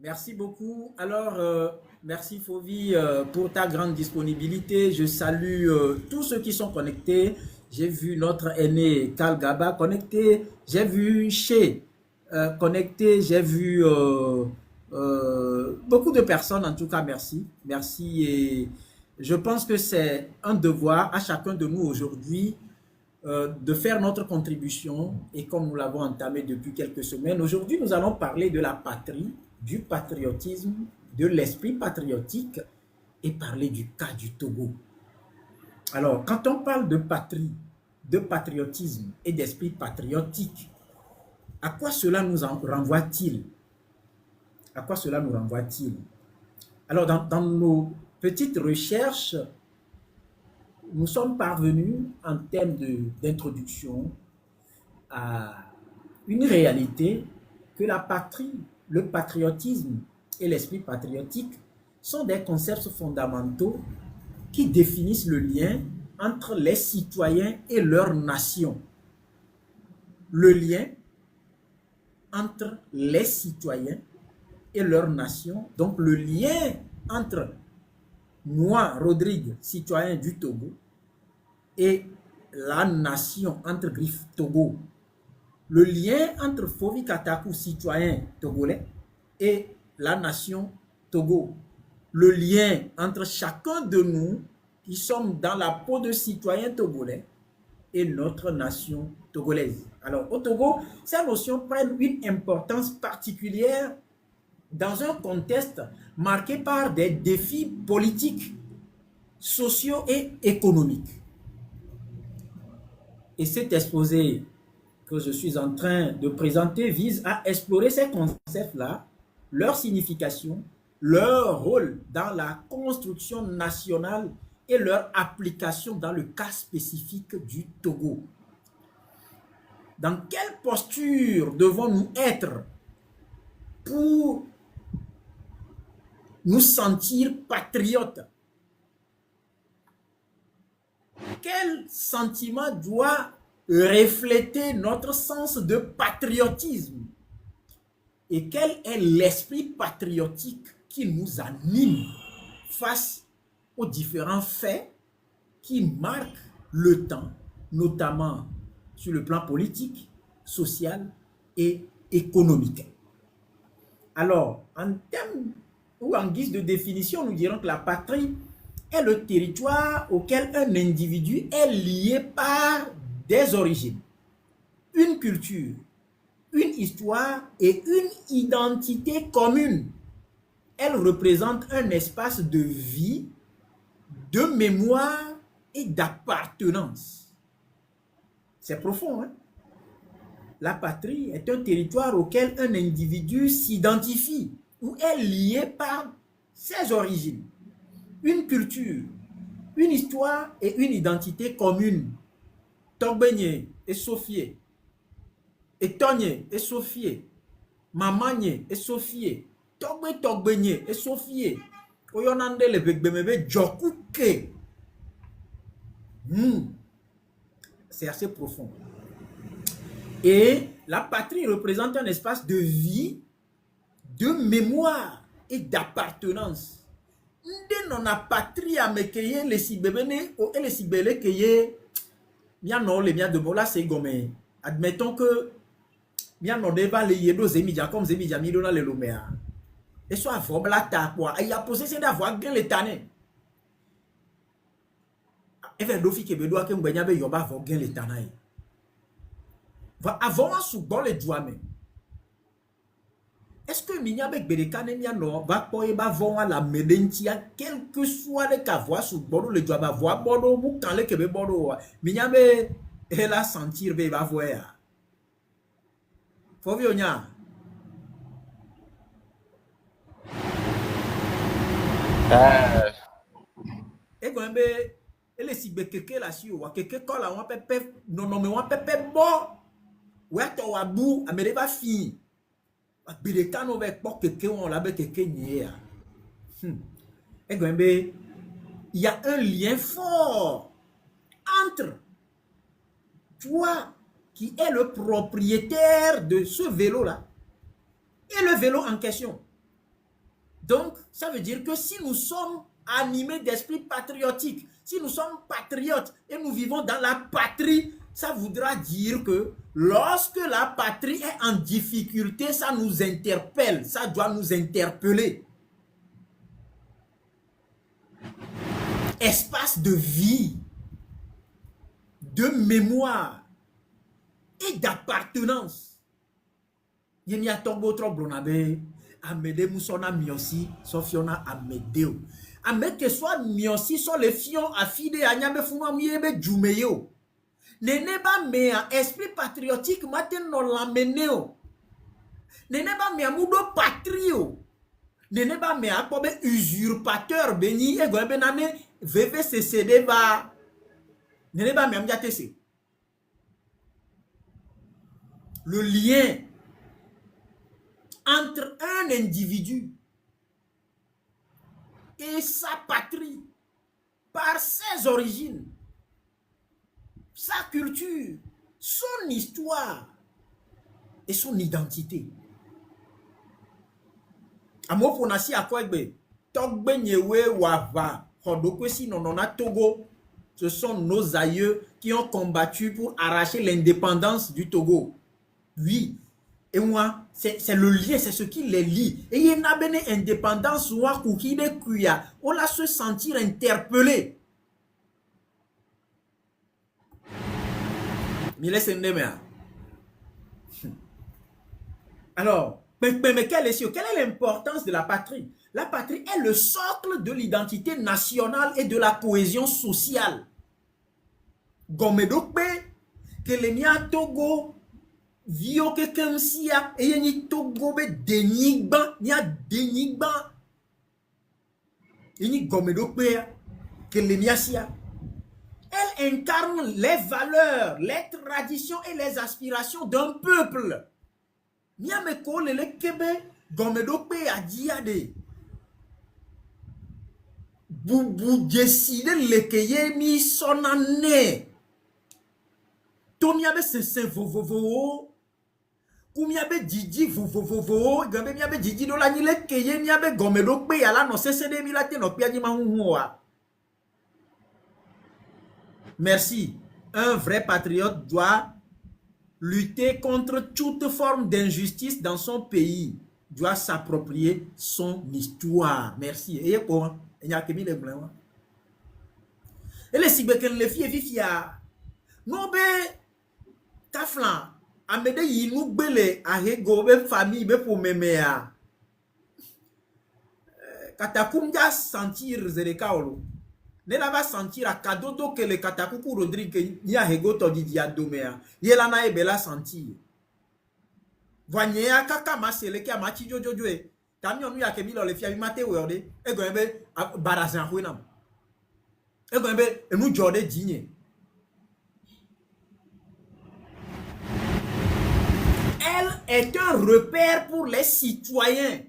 Merci beaucoup. Alors, merci Fovi pour ta grande disponibilité. Je salue tous ceux qui sont connectés. J'ai vu notre aîné Karl Gaba connecté. J'ai vu Chez connecté. J'ai vu beaucoup de personnes. En tout cas, merci. Merci. Et je pense que c'est un devoir à chacun de nous aujourd'hui de faire notre contribution. Et comme nous l'avons entamé depuis quelques semaines, aujourd'hui, nous allons parler de la patrie, du patriotisme, de l'esprit patriotique et parler du cas du Togo. Alors, quand on parle de patrie, de patriotisme et d'esprit patriotique, à quoi cela nous renvoie-t-il? À quoi cela nous renvoie-t-il? Alors, dans nos petites recherches, nous sommes parvenus en termes d'introduction à une réalité que la patrie, le patriotisme et l'esprit patriotique sont des concepts fondamentaux qui définissent le lien entre les citoyens et leur nation. Le lien entre les citoyens et leur nation, donc le lien entre moi, Rodrigue, citoyen du Togo, et la nation entre griffes Togo. Le lien entre Fovi Katakou, citoyen togolais, et la nation Togo. Le lien entre chacun de nous qui sommes dans la peau de citoyens togolais et notre nation togolaise. Alors, au Togo, ces notions prennent une importance particulière dans un contexte marqué par des défis politiques, sociaux et économiques. Et cet exposé que je suis en train de présenter vise à explorer ces concepts-là, leur signification, leur rôle dans la construction nationale et leur application dans le cas spécifique du Togo. Dans quelle posture devons-nous être pour nous sentir patriotes? Quel sentiment doit refléter notre sens de patriotisme? Et quel est l'esprit patriotique qui nous anime face aux différents faits qui marquent le temps, notamment sur le plan politique, social et économique? Alors, en termes ou en guise de définition, nous dirons que la patrie est le territoire auquel un individu est lié par des origines, une culture, une histoire et une identité commune. Elle représente un espace de vie, de mémoire et d'appartenance. C'est profond, hein? La patrie est un territoire auquel un individu s'identifie ou est lié par ses origines, une culture, une histoire et une identité commune. Togbenye et Sophie, Etonye et Sophie, Mamanye et Sophie, Togbenye et Sophie, Oyonande le Begbemebe Djokuke. C'est assez profond. Et la patrie représente un espace de vie, de mémoire et d'appartenance. Nde non a patrie à me keye les sibebene ou les sibele keye mia non le mia de bola c'est gomé. Admettons que mia non deva le yedo zemidja comme zemidja mi dona le lomea. Et soit vobla ta quoi. Il a possessé d'avoir gain le tané. Et vers dofi ke bedoa ke mbenya be yoba vo gain le tanay. Va avant sous bon le douame. Est-ce que Minyabek Bedekane Miano va pas voir la Medentia, quel que soit le cavois sous Bordeaux, le doigt va voir Bordeaux, ou quand le Québec Bordeaux, Minyabe, elle a sentir, va voir. Faut vionia. Et quand même, elle est si bekeke la si, ou keke kola, ou pepe, non, non, mais ou pepe bon, ou à toi, abou, à me va fi. Bedekane avec pour keke, on l'a bekeke nier. Et quand même, il y a un lien fort entre toi qui est le propriétaire de ce vélo-là et le vélo en question. Donc, ça veut dire que si nous sommes animés d'esprit patriotique, si nous sommes patriotes et nous vivons dans la patrie, ça voudra dire que lorsque la patrie est en difficulté, ça nous interpelle, ça doit nous interpeller. Espace de vie, de mémoire et d'appartenance. Il y a tombo trop blonabe, amede musona miosi, sofiona amedeo. Amet que soit miosi, soit les fions affidés à nyame fuma miebe jumeyo. Nene ba mea esprit patriotique matin no lameneo. Nene ba mea mudo patrio. Nene ba mea kobe usurpateur beni e gobe nane VVCCD ba. Nene ba mea mdiatese. Le lien entre un individu et sa patrie, par ses origines, sa culture, son histoire et son identité. Amo ponasi akwegbe, togbe nyewe wava, hodokwesi nonona Togo. Ce sont nos aïeux qui ont combattu pour arracher l'indépendance du Togo. Oui. Et moi, c'est le lien, c'est ce qui les lie. Et il y a une indépendance, on va se sentir interpellé. Alors, mais quelle est l'importance de la patrie? La patrie est le socle de l'identité nationale et de la cohésion sociale. Gomedokbe, que les miens Togo, vio que kensia et ni Togo be denigban ni a denigban ni gomedokbe que les miasia. Elle incarne les valeurs, les traditions et les aspirations d'un peuple. Miame ko le kebe gomedokbe a diade. Bubu décide le keye mi sonane. Tomiabe se vovovo. Koumiabe didi vovovovo. Gambe miabe didi do la ni le keye miabe gomedokbe ya la no sesede mi la te no pia di ma huwa. Merci. Un vrai patriote doit lutter contre toute forme d'injustice dans son pays. Doit s'approprier son histoire. Merci. Et quoi? Il y a que les blancs. Et les sibeken les filles vifia. Non be taflan. Amede yinou bele ahego be famille be pour memea. Katakumja sentir zerekaolo. Ne la va sentir à cadeau que le katakuku Rodrigue ni ahego to di diadomea. Yela na ebela sentir. Voyez kaka masele ki amachi jojojo e. Tamion nu ya kemilo le fia mate worde. Ego ebe barazan huinam. Ego ebe enu jode dinye. Elle est un repère pour les citoyens,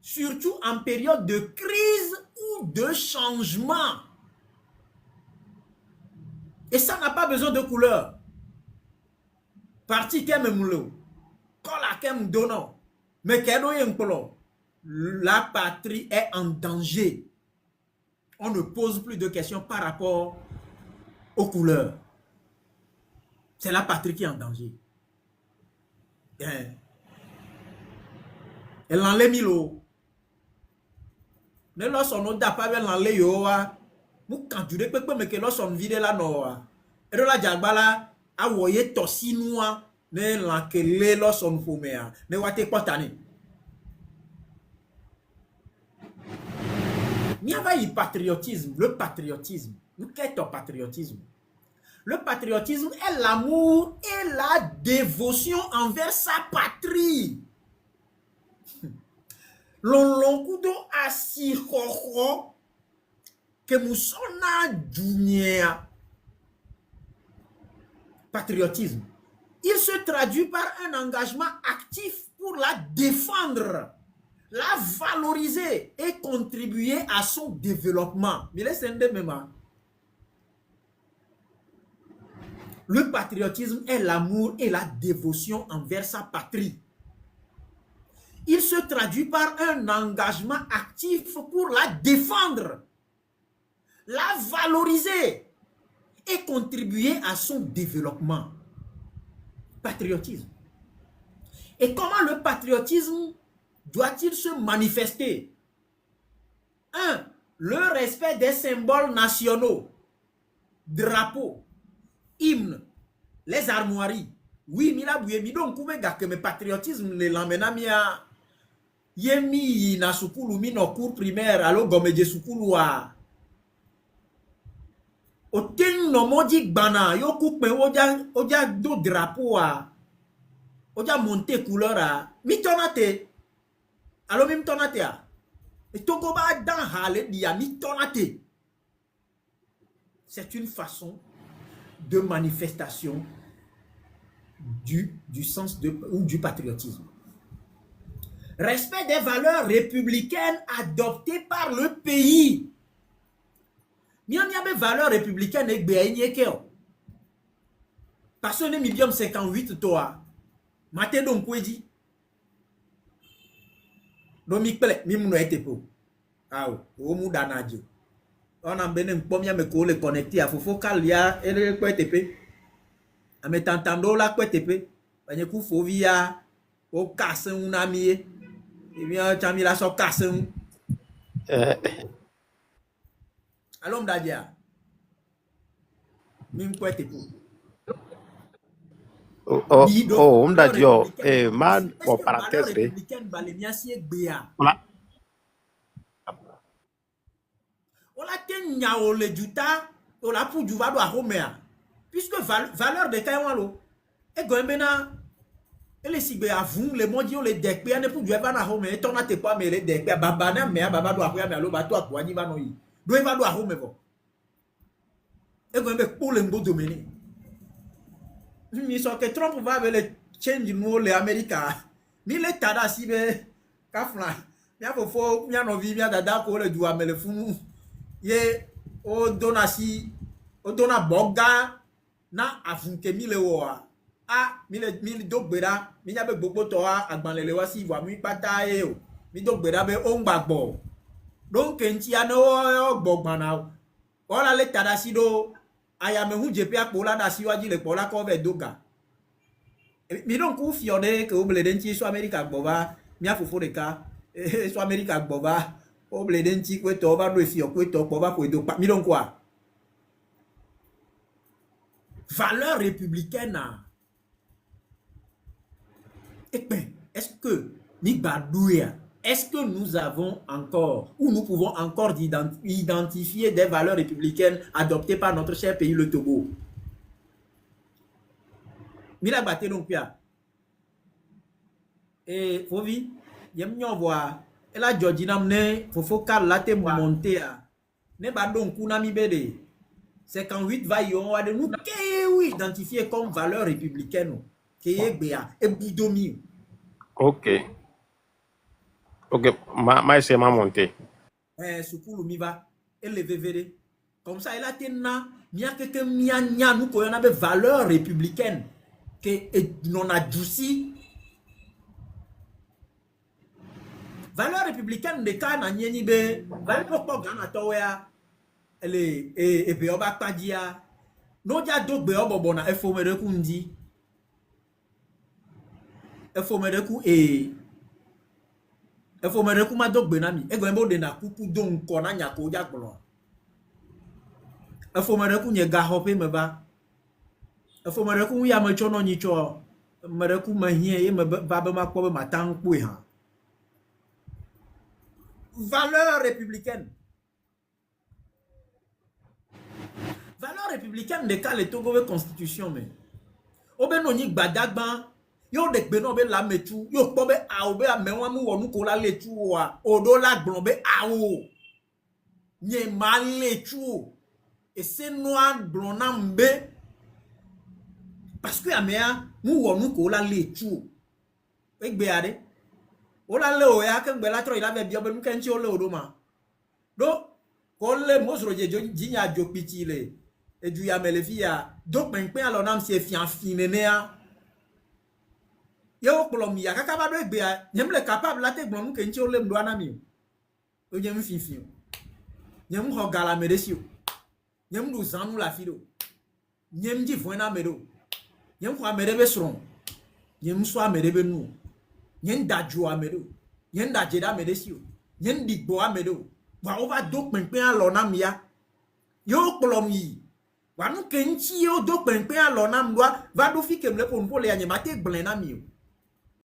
surtout en période de crise ou de changement. Et ça n'a pas besoin de couleur. Parti kem moulo, kola kem dono, mais kedo yenkolo. La patrie est en danger. On ne pose plus de questions par rapport aux couleurs. C'est la patrie qui est en danger. Elle enlève milo. Ne lorsqu'on n'a pas vu l'enlève yoa. Mou quand tu peux me que lorsqu'on vide la noa. Et la jagbala a voyé tosinoa ne lankele lorsqu'on fumea. Ne wate pas tani. Il y a le patriotisme. Le patriotisme. Qu'est-ce que le patriotisme? Le patriotisme est l'amour et la dévotion envers sa patrie. L'onkudo asikoho que musona dunia. Patriotisme. Il se traduit par un engagement actif pour la défendre, la valoriser et contribuer à son développement. Le patriotisme est l'amour et la dévotion envers sa patrie. il se traduit par un engagement actif pour la défendre, la valoriser et contribuer à son développement. Patriotisme. Et comment le patriotisme doit-il se manifester? 1. Le respect des symboles nationaux, drapeaux, hymnes, les armoiries. Oui, mila bouye mi donc koume ga que me patriotisme le l'emmena mia yemi na sukulu mi no cours primaire alo gomeje sukulu a oten no modi gbana yo coupe oja do drapeau a oja monter couleur a mi tonate alo mi tonate a et togo ba dan hale dia mi tonate. C'est une façon de manifestation du sens ou du patriotisme. Respect des valeurs républicaines adoptées par le pays. Miam des valeurs républicaines et béaïniekeo. Parce que nous sommes 58 toi. Maté donc quoi dit? Donc mi pele mi muno ete po. Ah o mu danadio. On a benin pomia me ko le connecter a fofo kalia ele ko ete pe. Ame tantando la ko ete pe. Banye ku fovia o kasen unami e bien chami la so kasen. Alom dadia. Mi ko ete po. On a dit, man, pour parenthèse, voilà. On a tenu au le juta, on a pour du vado à Homea, puisque valeur de Kayawalo, et Gombena, et les Sibé à vous, les mondiaux, les decpés, ne pour du vado à Homea, et on a te pas, mais les decpés, Babana, mais Babado à Homea, le bateau à Kouani Vanoi, doit vado à Homea. Et Gombe pour le beau domaine. Mi so que Trump va avec le change nous les Américains. Mi le tada si be kafla. Mi a fo mi a no vi mi a dada ko le du amele funu. Ye o donasi o dona boga na afunke mi le wo a. Mi le dogbera mi ya be gbogbo to a agbanle le wa si wa mi pata e o. Mi dogbera be o ngbagbo. Donc enti a no o gbogbana. Ola le tada si do aya me hu jepe akpola da siwaji le pola ko ve doga mi don ku fiode ke obledenti so America gboba mi afofo de ka so America gboba obledenti ko to ba do fi ko to gboba ko do mi don quoi valeur républicaine est-ce que ni badouya est-ce que nous avons encore, ou nous pouvons encore identifier des valeurs républicaines adoptées par notre cher pays, le Togo? Mila batte donc pia. Et Fovi, yem nyon voa. Et la Georgina mne, fofo kal la te monte a. Ne ba donc kuna mi bede. 58 va yon wa de nous qui identifier comme valeur républicaine. Qui est béa. Et boudomi. Ok. Ok, ma c'est ma montée. Sukulu mi va élevé véré. Comme ça, il a tena mia que mia nya nous ko yana be valeur républicaine que non adouci. Valeur républicaine de ka na nyeni be valeur ko gana to ya ele e be oba padia. No ja do be obobo na efo mere ku ndi. Efo mere ku il faut me recommander benami et gombo de na kuku don kona nyako ja glo il faut me rekunye ga hope me ba il faut me rekun ya me chono ni cho me rekun ma hie e me ba ba ma ko ma tan ku ha valeur républicaine de kale Togo constitution me obeno ni gbadagban yo de gbe no be la metu yo po be a be amenwa mu wonu ko la letu wa odo la gbon be awo nye ma letu et c'est noir blon na mbe parce que amea mu wonu ko la letu e gbe ade o la le o ya ke gbe la tro ila be bi obe mu kenchi o le odo ma do ko le mosro je jinya jo pitile e ju ya mele fi ya do penpen alo nam se fian finene a Yo kolom ya kaka ba do be a nyem le capable la te gbon ke nchi ole mdo anami o nyem fifi nyem ho gala medesio nyem du zanu la fido nyem di voina medo nyem ko amedebe sron nyem so amedebe nu nyem da ju amedo nyem da jeda medesio nyem di gbo amedo wa over do penpen alona mia yo kolom yi wa nu ke nchi yo do penpen alona mwa va do fi kem le pon pole ya nyema te gblen na mi